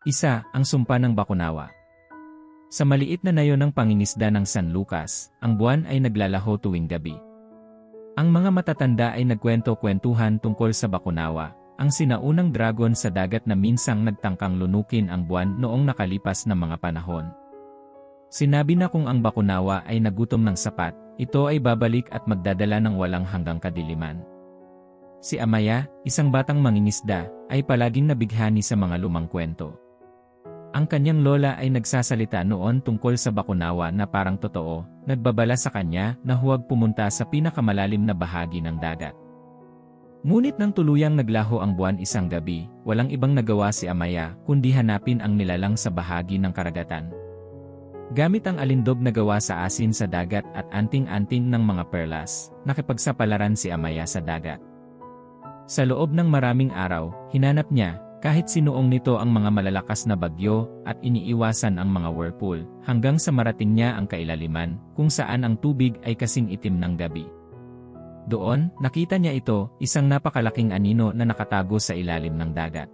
Isa, ang sumpa ng Bakunawa. Sa maliit na nayon ng pangingisda ng San Lucas, ang buwan ay naglalaho tuwing gabi. Ang mga matatanda ay nagkwento-kwentuhan tungkol sa Bakunawa, ang sinaunang dragon sa dagat na minsang nagtangkang lunukin ang buwan noong nakalipas na mga panahon. Sinabi na kung ang Bakunawa ay nagutom ng sapat, ito ay babalik at magdadala ng walang hanggang kadiliman. Si Amaya, isang batang mangingisda, ay palaging nabighani sa mga lumang kwento. Ang kanyang lola ay nagsasalita noon tungkol sa Bakunawa na parang totoo, nagbabala sa kanya na huwag pumunta sa pinakamalalim na bahagi ng dagat. Ngunit nang tuluyang naglaho ang buwan isang gabi, walang ibang nagawa si Amaya kundi hanapin ang nilalang sa bahagi ng karagatan. Gamit ang alindog na gawa sa asin sa dagat at anting-anting ng mga perlas, nakipagsapalaran si Amaya sa dagat. Sa loob ng maraming araw, hinanap niya, kahit sinuong nito ang mga malalakas na bagyo at iniiwasan ang mga whirlpool, hanggang sa marating niya ang kailaliman, kung saan ang tubig ay kasing itim ng gabi. Doon, nakita niya ito, isang napakalaking anino na nakatago sa ilalim ng dagat.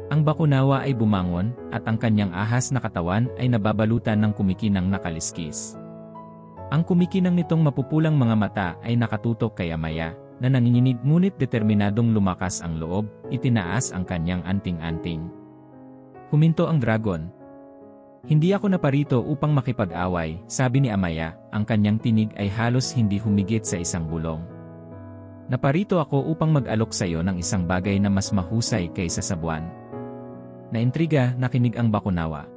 Ang Bakunawa ay bumangon, at ang kanyang ahas na katawan ay nababalutan ng kumikinang na kaliskis. Ang kumikinang nitong mapupulang mga mata ay nakatutok kay Amaya, na nanginginig ngunit determinadong lumakas ang loob, itinaas ang kanyang anting-anting. Huminto ang dragon. Hindi ako naparito upang makipag-away, sabi ni Amaya, ang kanyang tinig ay halos hindi humigit sa isang bulong. Naparito ako upang mag-alok sa iyo ng isang bagay na mas mahusay kaysa sa buwan. Naintriga, nakinig ang Bakunawa.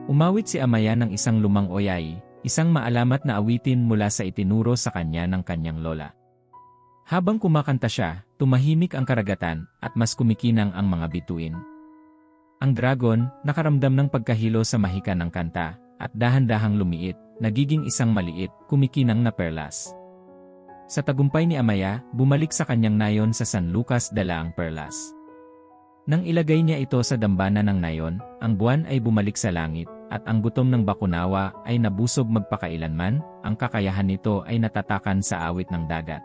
Umawit si Amaya ng isang lumang oyay, isang maalamat na awitin mula sa itinuro sa kanya ng kanyang lola. Habang kumakanta siya, tumahimik ang karagatan at mas kumikinang ang mga bituin. Ang dragon, nakaramdam ng pagkahilo sa mahika ng kanta, at dahan-dahang lumiit, nagiging isang maliit, kumikinang na perlas. Sa tagumpay ni Amaya, bumalik sa kanyang nayon sa San Lucas dala ang perlas. Nang ilagay niya ito sa dambana ng nayon, ang buwan ay bumalik sa langit, at ang gutom ng Bakunawa ay nabusog magpakailanman, ang kakayahan nito ay natatakan sa awit ng dagat.